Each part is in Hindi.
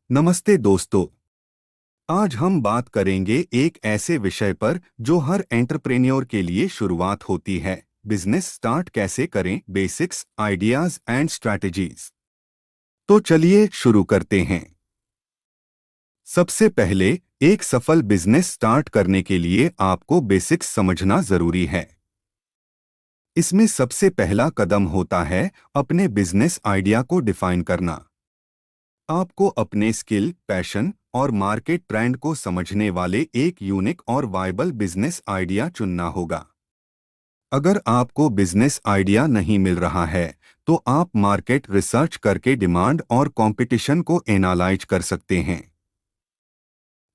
नमस्ते दोस्तों। आज हम बात करेंगे एक ऐसे विषय पर जो हर एंटरप्रेन्योर के लिए शुरुआत होती है। बिजनेस स्टार्ट कैसे करें, बेसिक्स, आइडियाज एंड स्ट्रैटेजीज। तो चलिए शुरू करते हैं। सबसे पहले, एक सफल बिजनेस स्टार्ट करने के लिए आपको बेसिक्स समझना जरूरी है। इसमें सबसे पहला कदम होता है अपने बिजनेस आइडिया को डिफाइन करना। आपको अपने स्किल, पैशन और मार्केट ट्रेंड को समझने वाले एक यूनिक और वायबल बिजनेस आइडिया चुनना होगा। अगर आपको बिजनेस आइडिया नहीं मिल रहा है, तो आप मार्केट रिसर्च करके डिमांड और कंपटीशन को एनालाइज कर सकते हैं।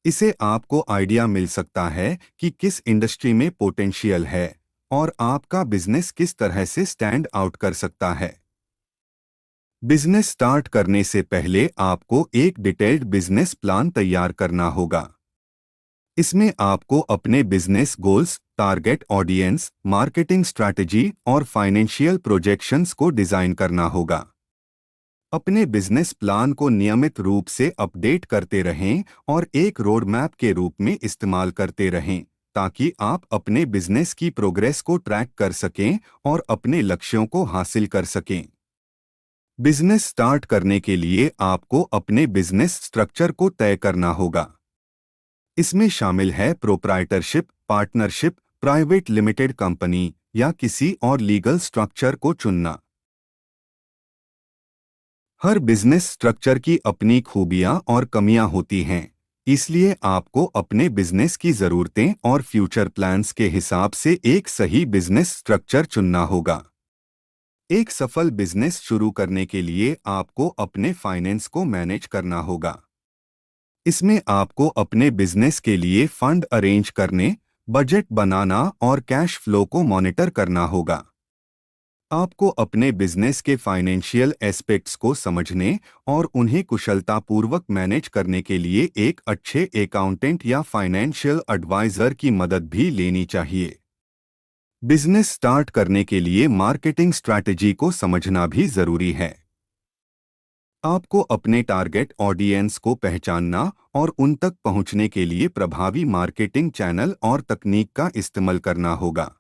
इसे आपको आइडिया मिल सकता है कि किस इंडस्ट्री में पोटेंशियल है और आपका बिजनेस किस तरह से स्टैंड आउट कर सकता है। बिजनेस स्टार्ट करने से पहले आपको एक डिटेल्ड बिजनेस प्लान तैयार करना होगा। इसमें आपको अपने business goals, target audience, marketing strategy और फाइनेंशियल प्रोजेक्शंस को डिजाइन करना होगा। अपने बिजनेस प्लान को नियमित रूप से अपडेट करते रहें और एक रोड मैप के रूप में इस्तेमाल करते रहें, ताकि आप अपने बिजनेस की प्रोग्रेस को ट्रैक कर सकें और अपने लक्ष्यों को हासिल कर सकें। बिजनेस स्टार्ट करने के लिए आपको अपने बिजनेस स्ट्रक्चर को तय करना होगा। इसमें शामिल है proprietorship, partnership, private limited company या किसी और लीगल स्ट्रक्चर को चुनना। हर बिजनेस स्ट्रक्चर की अपनी खूबियां और कमियां होती हैं, इसलिए आपको अपने बिजनेस की ज़रूरतें और फ्यूचर प्लान्स के हिसाब से एक सही बिजनेस स्ट्रक्चर चुनना होगा। एक सफल बिजनेस शुरू करने के लिए आपको अपने फाइनेंस को मैनेज करना होगा। इसमें आपको अपने बिजनेस के लिए फंड अरेंज करने, बजट बनाना और कैश फ्लो को मॉनिटर करना होगा। आपको अपने बिजनेस के फाइनेंशियल एस्पेक्ट्स को समझने और उन्हें कुशलतापूर्वक मैनेज करने के लिए एक अच्छे अकाउंटेंट या फाइनेंशियल एडवाइजर की मदद भी लेनी चाहिए। बिजनेस स्टार्ट करने के लिए मार्केटिंग स्ट्रैटेजी को समझना भी जरूरी है। आपको अपने टारगेट ऑडियंस को पहचानना और उन तक पहुंचने के लिए प्रभावी मार्केटिंग चैनल और तकनीक का इस्तेमाल करना होगा।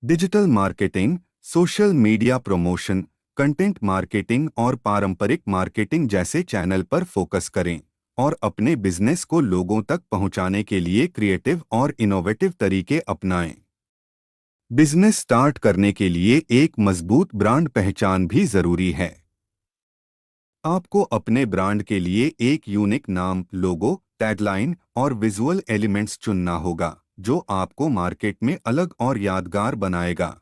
Digital marketing, social media promotion, content marketing और पारंपरिक मार्केटिंग जैसे चैनल पर फोकस करें और अपने बिजनेस को लोगों तक पहुंचाने के लिए क्रिएटिव और इनोवेटिव तरीके अपनाएं। बिजनेस स्टार्ट करने के लिए एक मजबूत ब्रांड पहचान भी जरूरी है। आपको अपने ब्रांड के लिए एक यूनिक नाम, लोगो, टैगलाइन और विजुअल एलिमेंट्स चुनना होगा, जो आपको मार्केट में अलग और यादगार बनाएगा।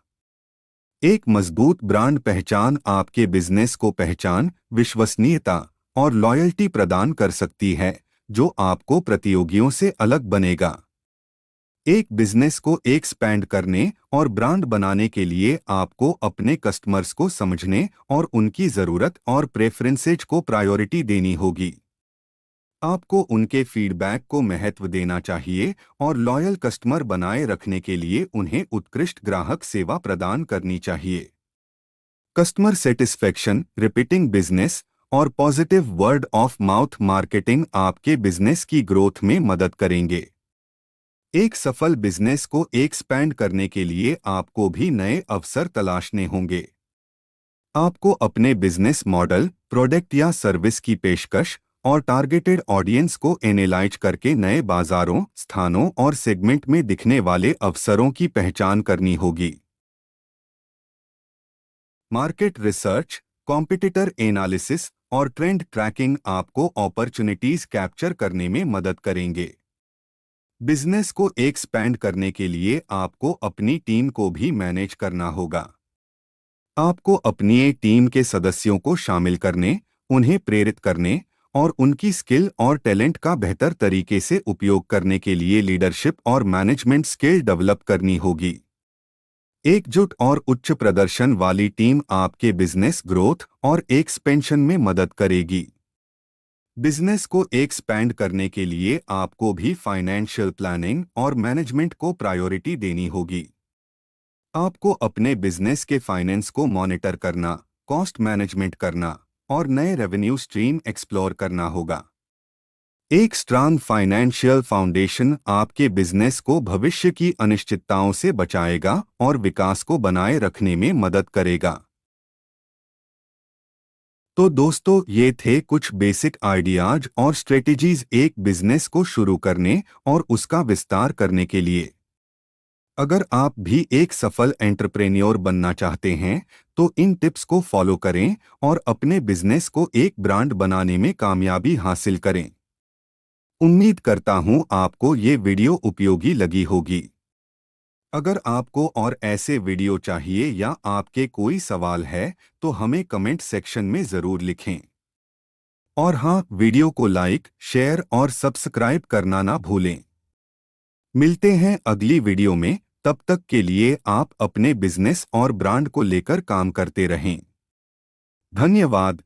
एक मजबूत ब्रांड पहचान आपके बिजनेस को पहचान, विश्वसनीयता और लॉयल्टी प्रदान कर सकती है, जो आपको प्रतियोगियों से अलग बनेगा। एक बिजनेस को एक्सपैंड करने और ब्रांड बनाने के लिए आपको अपने कस्टमर्स को समझने और उनकी ज़रूरत और प्रेफरेंसेज को प्रायोरिटी देनी होगी। आपको उनके फीडबैक को महत्व देना चाहिए और लॉयल कस्टमर बनाए रखने के लिए उन्हें उत्कृष्ट ग्राहक सेवा प्रदान करनी चाहिए। कस्टमर सेटिस्फैक्शन, रिपीटिंग बिजनेस और positive word of mouth marketing आपके बिजनेस की ग्रोथ में मदद करेंगे। एक सफल बिजनेस को एक्सपैंड करने के लिए आपको भी नए अवसर तलाशने होंगे। आपको अपने बिजनेस मॉडल, प्रोडक्ट या सर्विस की पेशकश और टारगेटेड ऑडियंस को एनालाइज करके नए बाजारों, स्थानों और सेगमेंट में दिखने वाले अवसरों की पहचान करनी होगी। मार्केट रिसर्च, कॉम्पिटिटर एनालिसिस और ट्रेंड ट्रैकिंग आपको अपॉर्चुनिटीज कैप्चर करने में मदद करेंगे। बिजनेस को एक्सपैंड करने के लिए आपको अपनी टीम को भी मैनेज करना होगा। आपको अपनी टीम के सदस्यों को शामिल करने, उन्हें प्रेरित करने और उनकी स्किल और टैलेंट का बेहतर तरीके से उपयोग करने के लिए लीडरशिप और मैनेजमेंट स्किल डेवलप करनी होगी। एकजुट और उच्च प्रदर्शन वाली टीम आपके बिजनेस ग्रोथ और एक्सपेंशन में मदद करेगी। बिजनेस को एक्सपैंड करने के लिए आपको भी फाइनेंशियल प्लानिंग और मैनेजमेंट को प्रायोरिटी देनी होगी। आपको अपने बिजनेस के फाइनेंस को मॉनिटर करना, कॉस्ट मैनेजमेंट करना और नए रेवेन्यू स्ट्रीम एक्सप्लोर करना होगा। एक स्ट्रांग फाइनेंशियल फाउंडेशन आपके बिजनेस को भविष्य की अनिश्चितताओं से बचाएगा और विकास को बनाए रखने में मदद करेगा। तो दोस्तों, ये थे कुछ बेसिक आइडियाज और स्ट्रेटेजीज एक बिजनेस को शुरू करने और उसका विस्तार करने के लिए। अगर आप भी एक सफल एंटरप्रेन्योर बनना चाहते हैं तो इन टिप्स को फॉलो करें और अपने बिजनेस को एक ब्रांड बनाने में कामयाबी हासिल करें। उम्मीद करता हूं आपको ये वीडियो उपयोगी लगी होगी। अगर आपको और ऐसे वीडियो चाहिए या आपके कोई सवाल है तो हमें कमेंट सेक्शन में ज़रूर लिखें। और हाँ, वीडियो को लाइक, शेयर और सब्सक्राइब करना ना भूलें। मिलते हैं अगली वीडियो में, तब तक के लिए आप अपने बिजनेस और ब्रांड को लेकर काम करते रहें। धन्यवाद।